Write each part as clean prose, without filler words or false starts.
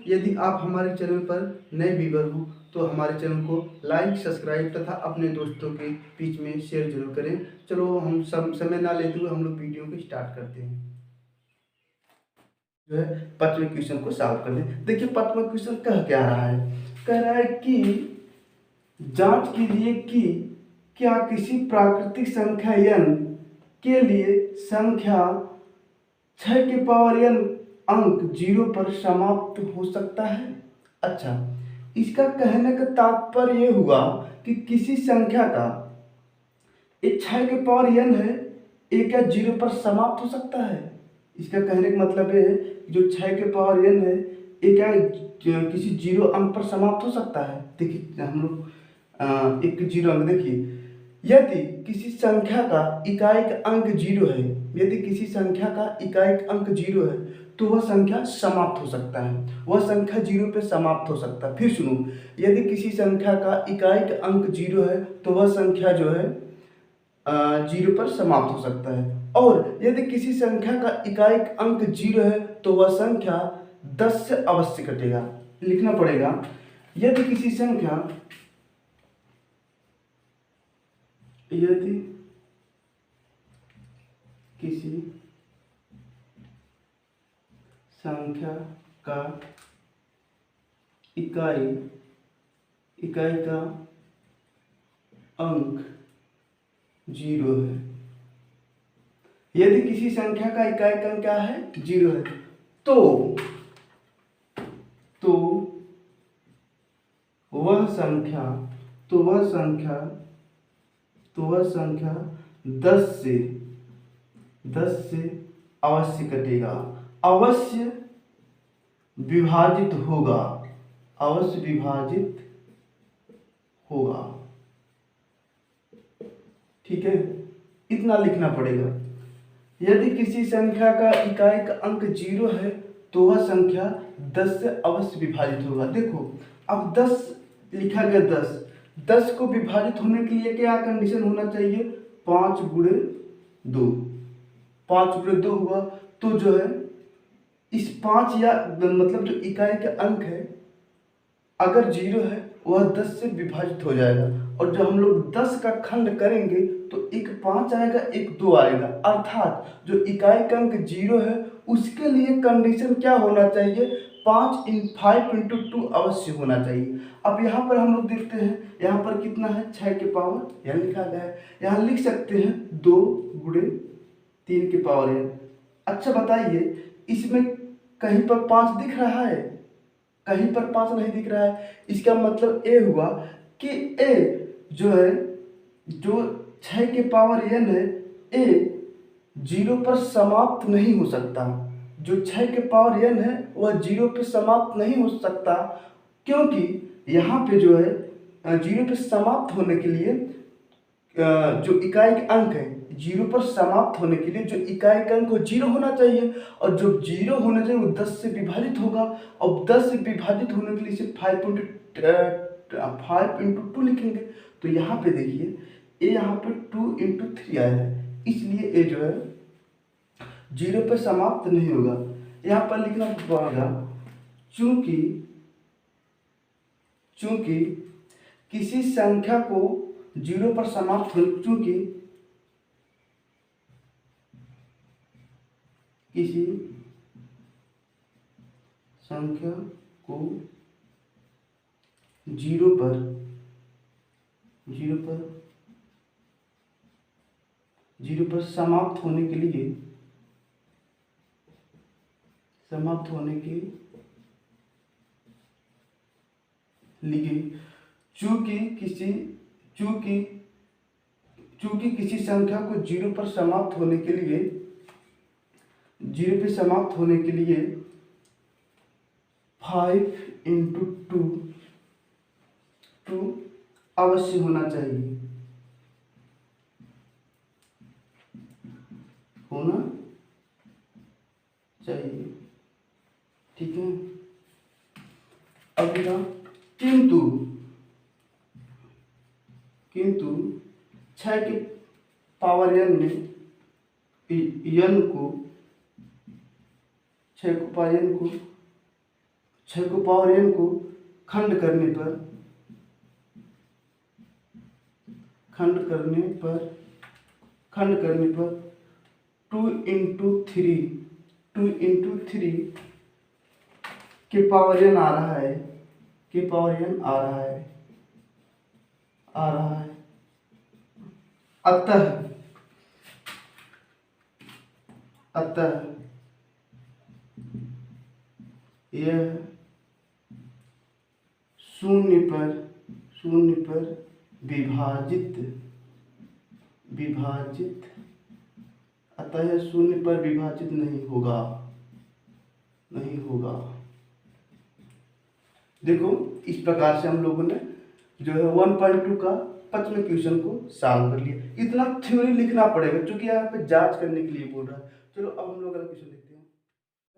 यदि आप हमारे चैनल पर नए व्यूअर हो तो हमारे चैनल को लाइक, सब्सक्राइब तथा अपने दोस्तों के बीच में शेयर जरूर करें। चलो हम सब समय ना लेते हुए हम लोग वीडियो को स्टार्ट करते हैं। जो है 5वें क्वेश्चन को सॉल्व कर लें। देखिए 5वां क्वेश्चन कह क्या रहा है, कह रहा है कि जांच कीजिए कि क्या किसी प्राकृतिक संख्या n के लिए संख्या 6 के पावर n अंक 0 पर समाप्त हो सकता है। अच्छा, इसका कहने का तात्पर्य ये हुआ कि किसी संख्या का ये 6 के पावर n है, ये क्या 0 पर समाप्त हो सकता है। इसका कहने का मतलब ये है जो 6 के पावर n है ये क्या किसी 0 अंक पर समाप्त हो सकता है। देखिए हम लोग एक 0 अंक देखिए, यदि किसी संख्या का इकाई अंक 0 है, यदि किसी संख्या का इकाई अंक 0 है तो वह संख्या समाप्त हो सकता है, वह संख्या 0 पे समाप्त हो सकता है। फिर सुनो, यदि किसी संख्या का इकाई अंक 0 है तो वह संख्या जो है 0 पर समाप्त हो सकता है। और यदि किसी संख्या का इकाई अंक 0 है तो वह संख्या 10 से अवश्य कटेगा। लिखना पड़ेगा, यदि किसी संख्या का इकाई का अंक 0 है, यदि किसी संख्या का इकाई का अंक क्या है 0 है तो वह संख्या 10 से अवश्य कटेगा, अवश्य विभाजित होगा। ठीक है, इतना लिखना पड़ेगा। यदि किसी संख्या का इकाई का अंक 0 है तो वह संख्या 10 से अवश्य विभाजित होगा। देखो अब 10 लिखा गया, 10 को विभाजित होने के लिए क्या कंडीशन होना चाहिए, 5 गुणे 2, 5 गुणे 2 हुआ तो जो है इस 5 या मतलब जो इकाई का अंक है अगर 0 है वह 10 से विभाजित हो जाएगा, और जब हम लोग 10 का खंड करेंगे तो एक 5 आएगा एक 2 आएगा, अर्थात जो इकाई का अंक 0 है उसके लिए कंडीशन क्या होना चाहिए, 5 × 2 अवश्य होना चाहिए। अब यहाँ पर हम लोग देखते हैं, यहाँ पर कितना है 6 के पावर यहाँ लिखा गया है, यहाँ लिख सकते हैं 2 गुणे 3 के पावर n। अच्छा बताइए इसमें कहीं पर 5 दिख रहा है, कहीं पर 5 नहीं दिख रहा है। इसका मतलब ए हुआ कि ए जो है जो 6 के पावर n है ए 0 पर समाप्त नहीं हो सकता, जो 6 के पावर n है वह 0 पे समाप्त नहीं हो सकता, क्योंकि यहाँ पे जो है 0 पे समाप्त होने के लिए जो इकाई का अंक है 0 पर समाप्त होने के लिए जो इकाई का अंक 0 होना चाहिए, और जो 0 होना चाहिए वो 10 से विभाजित होगा, और 10 से विभाजित होने के लिए इसे 5 × 2 लिखेंगे। तो यहाँ पे देखिए ए यहाँ पे 2 × 3 आया है, इसलिए ए जो है 0 पर समाप्त नहीं होगा। यहाँ पर लिखना पड़ेगा चूंकि किसी संख्या को 0 पर समाप्त हो, चूंकि किसी संख्या को 0 पर समाप्त होने के लिए चूंकि किसी संख्या को 0 पर समाप्त होने के लिए 5 × 2 अवश्य होना चाहिए, ठीक है। अगला किंतु 6 के पावर n में n को 6 को पावर n को 6 को पावर n को खंड करने पर खंड करने पर 2 इंटू थ्री के पावर n आ रहा है, अतः यह शून्य पर विभाजित अतः यह शून्य पर विभाजित नहीं होगा। देखो इस प्रकार से हम लोगों ने जो है 1.2 का 5वें क्वेश्चन को सॉल्व कर लिया। इतना थ्योरी लिखना पड़ेगा क्योंकि यहाँ पे जांच करने के लिए बोल रहा है। चलो अब हम लोग अगला क्वेश्चन देखते हैं।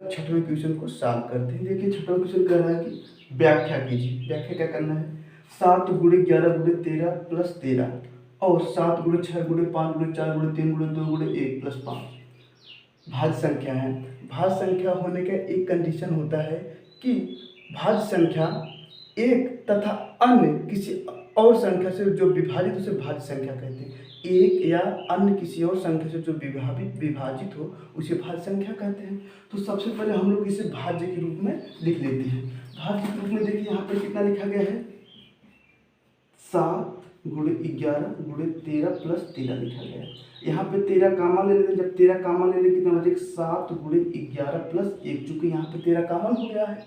6वें क्वेश्चन को सॉल्व करते हैं। देखिए 6वां क्वेश्चन कह रहा है कि व्याख्या कीजिए। व्याख्या क्या करना है? 7 गुणे 11 गुणे 13 प्लस 13 और 7 गुणे 6 गुणे 5 गुणे 4 गुणे 3 गुणे 2 गुणे 1 प्लस 5 भाज्य संख्या है। भाज्य संख्या होने का एक कंडीशन होता है कि भाज्य संख्या एक तथा अन्य किसी और संख्या से जो विभाजित उसे भाज्य संख्या कहते हैं। एक या अन्य किसी और संख्या से जो विभाजित हो उसे भाज्य संख्या कहते हैं। तो सबसे पहले हम लोग इसे भाज्य के रूप में लिख लेते हैं। भाज्य के रूप में देखिए यहाँ पर कितना लिखा गया है? 7 गुणे 11 गुणे 13 प्लस 13 लिखा गया है। यहाँ पे 13 कामा ले लेते हैं। जब 13 कामा ले लेंगे कितना बचेगा? 7 गुणे 11 प्लस 1, चूंकि यहाँ पे 13 कामन हो गया है।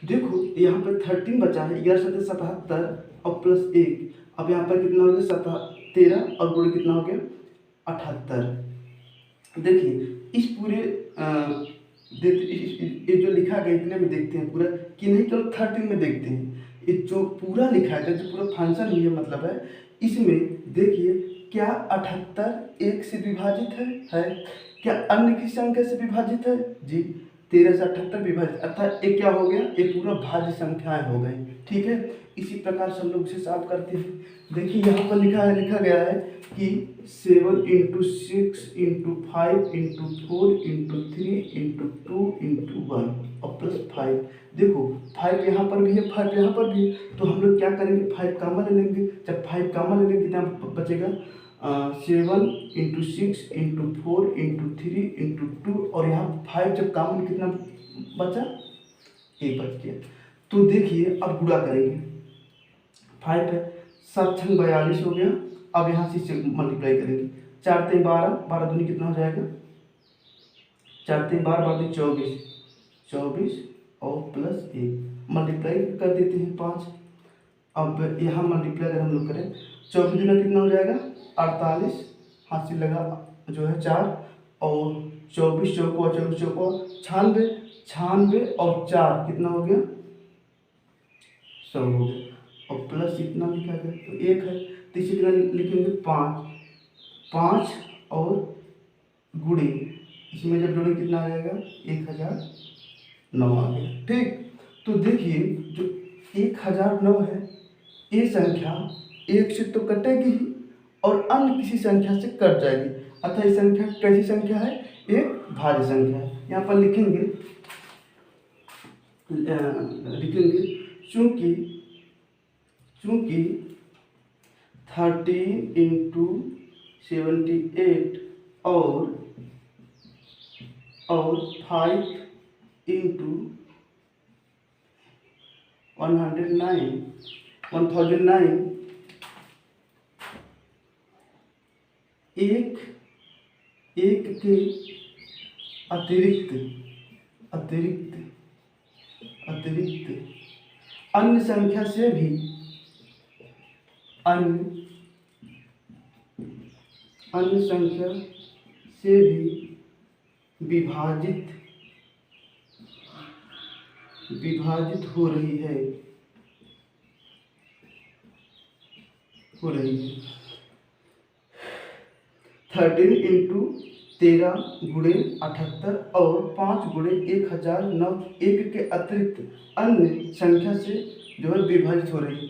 देखो यहाँ पे 13 बचा है, 11 7 77 और प्लस 1। अब यहाँ पर कितना हो गया? 13 और गुणे कितना हो गया? 78। देखिए इस पूरे ये जो लिखा गया इतने में देखते हैं पूरा कि नहीं, केवल 13 में देखते हैं। ये जो पूरा लिखा है, जो पूरा फंक्शन ये मतलब है, इसमें देखिए क्या 78 1 से विभाजित है? क्या अन्य की संख्या से विभाजित है? जी, 13 से 78 विभाजित, अर्थात ये क्या हो गया? ये पूरा भाज्य संख्याएं हो गई। ठीक है, इसी प्रकार से हम लोग इसे सॉल्व करते हैं। देखिए यहाँ पर लिखा गया है कि 7 into 6 into 5 into 4 into 3 into 2 into 1 और प्लस 5। देखो 5 यहाँ पर भी है, 5 यहाँ पर भी है, तो हम लोग क्या करेंगे? 5 कामा ले लेंगे। जब 5 कामा ले लेंगे कितना बचेगा? 7 इंटू 6 इंटू 4 इंटू 3 इंटू 2 और यहाँ 5 जब कामन कितना बचा? 1 बच गया। तो देखिए अब गुणा करेंगे। 5 है, 7 छंग 42 हो गया। अब यहाँ से मल्टीप्लाई करेंगे। 4 3 12, 12 दूनी कितना हो जाएगा? 4 3 12, 12 24 और प्लस 1 मल्टीप्लाई कर देते हैं 5। अब यहाँ मल्टीप्लाई अगर हम लोग करें 24 दूना कितना हो जाएगा? 48, हाथ से लगा जो है 4 और 24 चौको 96 और 4 कितना हो गया? 100 हो गया और प्लस इतना लिखा गया तो 1 है, तो इसे कितना लिखेंगे? 5 और गुणे इसमें जब जोड़े कितना आ जाएगा? 1009 आ गया। ठीक, तो देखिए जो 1009 है ये संख्या 1 से तो कटेगी ही और अन्य किसी संख्या से कट जाएगी, अतः ये संख्या कैसी संख्या है? एक भाज्य संख्या है। यहाँ पर लिखेंगे चूंकि 13 इंटू 78 और 5 इंटू 1009 एक के अतिरिक्त अन्य संख्या से भी विभाजित हो रही है 13 इंटू 13 गुणे 78 और 5 गुणे 1009 एक के अतिरिक्त अन्य संख्या से जो है विभाजित हो रही है।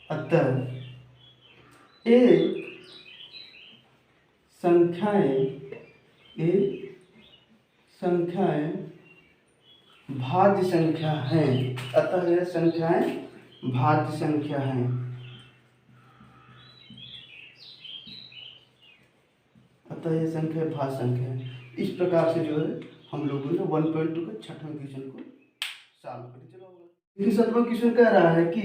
अतः ये संख्याएं संख्याएं भाज्य संख्या हैं, अतः यह संख्याएं भाज्य संख्या हैं। अतः यह संख्या भाज्य संख्या है। इस प्रकार से जो है हम लोगों ने 1.2 के छठवें क्वेश्चन को सॉल्व कर दिया। देखिए 7वां क्वेश्चन कह रहा है कि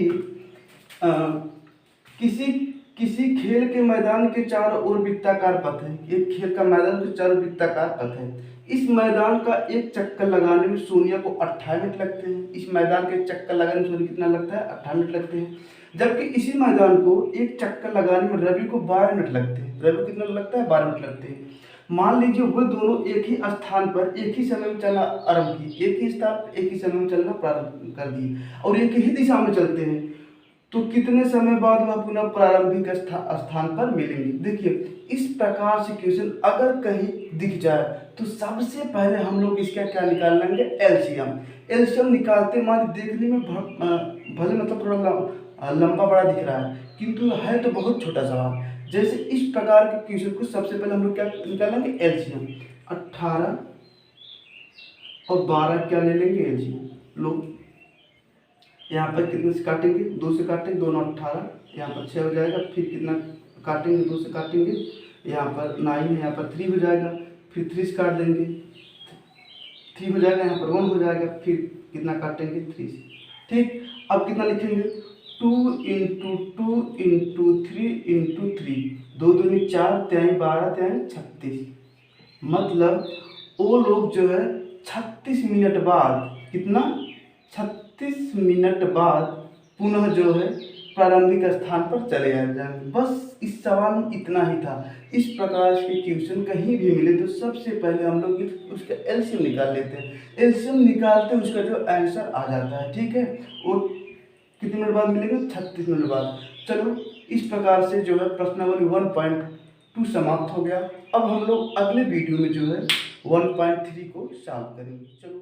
किसी किसी खेल के मैदान के चारों ओर वृत्ताकार पथ है। एक खेल का मैदान के चारों वृत्ताकार पथ है। इस मैदान का एक चक्कर लगाने में सोनिया को 28 मिनट लगते हैं। इस मैदान के चक्कर लगाने में सोनिया कितना लगता है? 28 मिनट लगते हैं। जबकि इसी मैदान को एक चक्कर लगाने में रवि को 12 मिनट लगते हैं। रवि को कितना लगता है? 12 मिनट लगते हैं। मान लीजिए वो दोनों एक ही स्थान पर एक ही समय में चलना आरंभ किए, एक ही स्थान पर एक ही समय में चलना प्रारंभ कर दिए और एक ही दिशा में चलते हैं, तो कितने समय बाद वह पुनः प्रारंभिक स्थान पर मिलेंगे। देखिए इस प्रकार से क्वेश्चन अगर कहीं दिख जाए तो सबसे पहले हम लोग इसका क्या निकाल लेंगे? एलसीएम। एलसीएम निकालते मान देखने में भले मतलब थोड़ा लंबा बड़ा दिख रहा है, किंतु है तो बहुत छोटा सवाल। जैसे इस प्रकार के क्वेश्चन को सबसे पहले हम लोग क्या निकालेंगे? एलसीएम। 18 और 12 क्या ले लेंगे? एलसीएम। लो यहाँ पर कितने से काटेंगे? 2 से काटेंगे, दोनों 18, यहाँ पर 6 हो जाएगा। फिर कितना काटेंगे? 2 से काटेंगे, यहाँ पर 9 है, यहाँ पर 3 हो जाएगा। फिर 3 से काट देंगे, 3 हो जाएगा, यहाँ पर 1 हो जाएगा। फिर कितना काटेंगे? 3 से। ठीक, अब कितना लिखेंगे? 2 × 2 × 3 × 3, 2 दूनी 4, 3 12, 3 36। मतलब वो लोग जो है 36 मिनट बाद, कितना? 36 मिनट बाद पुनः जो है प्रारंभिक स्थान पर चले जाएंगे। बस इस सवाल में इतना ही था। इस प्रकार के क्वेश्चन कहीं भी मिले तो सबसे पहले हम लोग उसका एलसीएम निकाल लेते हैं। एलसीएम निकालते उसका जो आंसर आ जाता है। ठीक है, और कितने मिनट बाद मिलेंगे? 36 मिनट बाद। चलो इस प्रकार से जो है प्रश्नावली 1.2 समाप्त हो गया। अब हम लोग अगले वीडियो में जो है 1.3 को सॉल्व करेंगे। चलो।